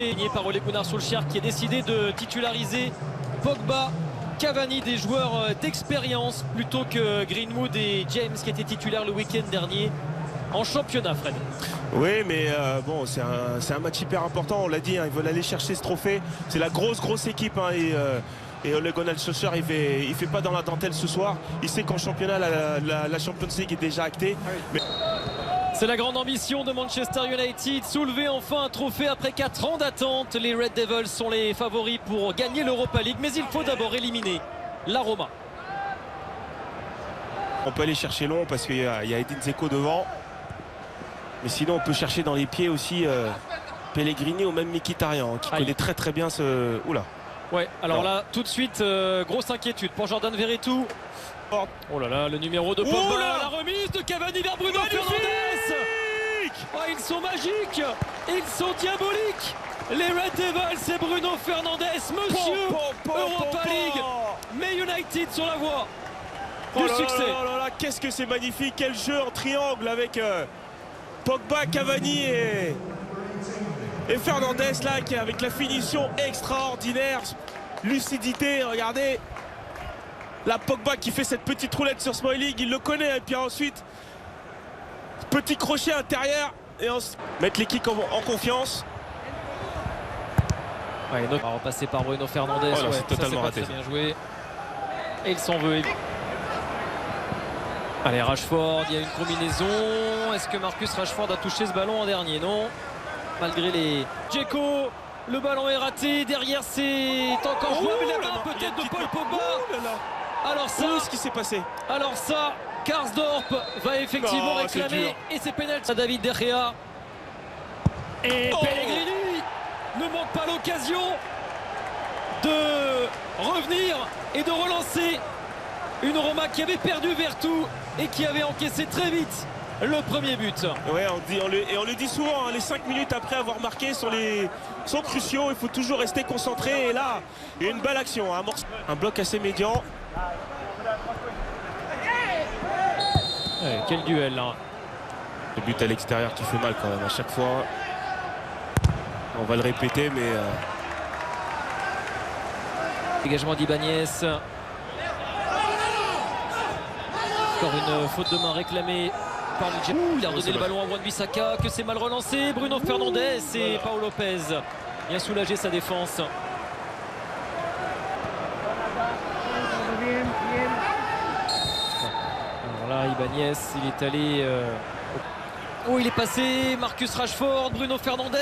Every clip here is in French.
Gagné par Ole Gunnar Solskjaer qui a décidé de titulariser Pogba, Cavani, des joueurs d'expérience plutôt que Greenwood et James qui étaient titulaires le week-end dernier en championnat, Fred. Oui, mais bon, c'est un match hyper important, on l'a dit, hein, ils veulent aller chercher ce trophée. C'est la grosse équipe, hein, et Ole Gunnar Solskjaer il fait pas dans la dentelle ce soir. Il sait qu'en championnat la Champions League est déjà actée. Mais... C'est la grande ambition de Manchester United, soulever enfin un trophée après 4 ans d'attente. Les Red Devils sont les favoris pour gagner l'Europa League, mais il faut d'abord éliminer la Roma. On peut aller chercher long parce qu'il y a Edin Dzeko devant. Mais sinon on peut chercher dans les pieds aussi Pellegrini ou même Mkhitaryan, qui connaît très bien ce... Oula. Ouais, alors là, tout de suite, grosse inquiétude pour Jordan Verretou. Oh là là, le numéro de Pogba, la remise de Cavani vers Bruno Fernandes. Oh, ils sont magiques, ils sont diaboliques. Les Red Devils et Bruno Fernandes, monsieur Europa League. Mais United sur la voie du succès. Qu'est-ce que c'est magnifique, quel jeu en triangle avec Pogba, Cavani et Fernandes là, qui avec la finition extraordinaire, lucidité, regardez. La Pogba qui fait cette petite roulette sur Smalling, il le connaît, et puis ensuite petit crochet intérieur et mettre l'équipe en confiance. Ouais, on va repasser par Bruno Fernandes. Oh, c'est totalement raté. Très bien joué. Et il s'en veut. Allez, Rashford, il y a une combinaison. Est-ce que Marcus Rashford a touché ce ballon en dernier? Non. Malgré les... Dzeko, le ballon est raté. Derrière, c'est encore jouable. La main peut-être de Paul Pogba. Alors ça, ce qui s'est passé. Alors ça, Karsdorp va effectivement réclamer, et c'est pénalty à David De Gea. Et Pellegrini ne manque pas l'occasion de revenir et de relancer une Roma qui avait perdu Verretou et qui avait encaissé très vite le premier but. Ouais, on le dit souvent, hein, les 5 minutes après avoir marqué sont cruciaux, il faut toujours rester concentré. Et là, il y a une belle action, hein, un bloc assez médian. Ouais, quel duel là. Le but à l'extérieur qui fait mal quand même à chaque fois. On va le répéter, mais dégagement d'Ibanez. Encore une faute de main réclamée par Luigi. Il a redonné le ballon à Wan-Bissaka, que c'est mal relancé. Bruno Fernandes et Paul Lopez bien soulagé sa défense. Là, Ibanez, il est allé... Oh, il est passé, Marcus Rashford, Bruno Fernandes.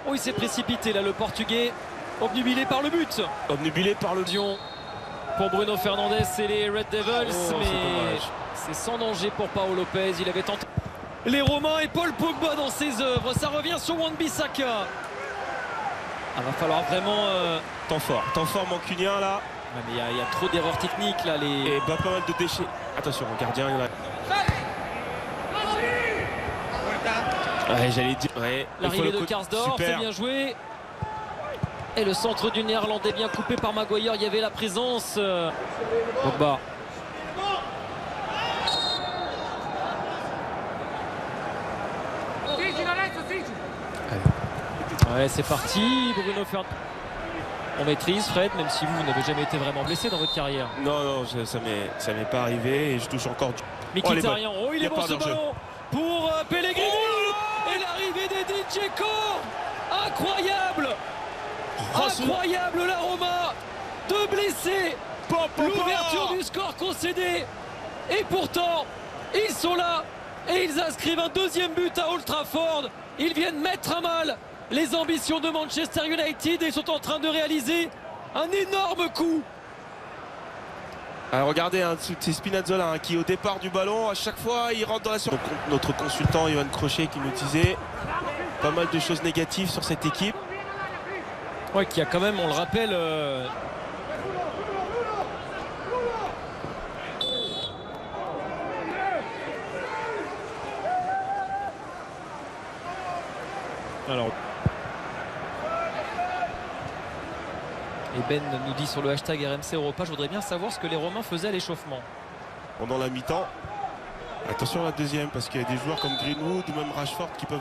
Oh, il s'est précipité là, le Portugais, obnubilé par le but. Obnubilé par le Dion pour Bruno Fernandes et les Red Devils, mais c'est sans danger pour Paul Lopez. Il avait tenté les Romains et Paul Pogba dans ses œuvres. Ça revient sur Wan-Bissaka. Ah, va falloir vraiment... Temps fort mancunien là. Ouais, mais il y a trop d'erreurs techniques là. Et pas mal de déchets. Attention, le gardien. Ouais, j'allais dire. Ouais, l'arrivée de Karsdorp, c'est bien joué. Et le centre du Néerlandais bien coupé par Maguire. Il y avait la présence. Pogba. Ouais, c'est parti. Bruno Fernandes. On maîtrise, Fred, même si vous n'avez jamais été vraiment blessé dans votre carrière. Non, ça m'est pas arrivé et je touche encore du... Mkhitaryan, il est bon ce ballon pour Pellegrini. Et l'arrivée d'Edin Dzeko. Incroyable. Incroyable la Roma. 2 blessés. L'ouverture du score concédé. Et pourtant, ils sont là. Et ils inscrivent un 2e but à Old Trafford. Ils viennent mettre à mal les ambitions de Manchester United et sont en train de réaliser un énorme coup. Alors regardez, hein, c'est Spinazzola hein, qui au départ du ballon, à chaque fois il rentre dans la surface. Notre consultant Johan Crochet qui nous disait pas mal de choses négatives sur cette équipe. Ouais, qui a quand même, on le rappelle... Alors... Et Ben nous dit sur le hashtag RMC Europa, je voudrais bien savoir ce que les Romains faisaient à l'échauffement. Pendant la mi-temps, attention à la deuxième, parce qu'il y a des joueurs comme Greenwood ou même Rashford qui peuvent...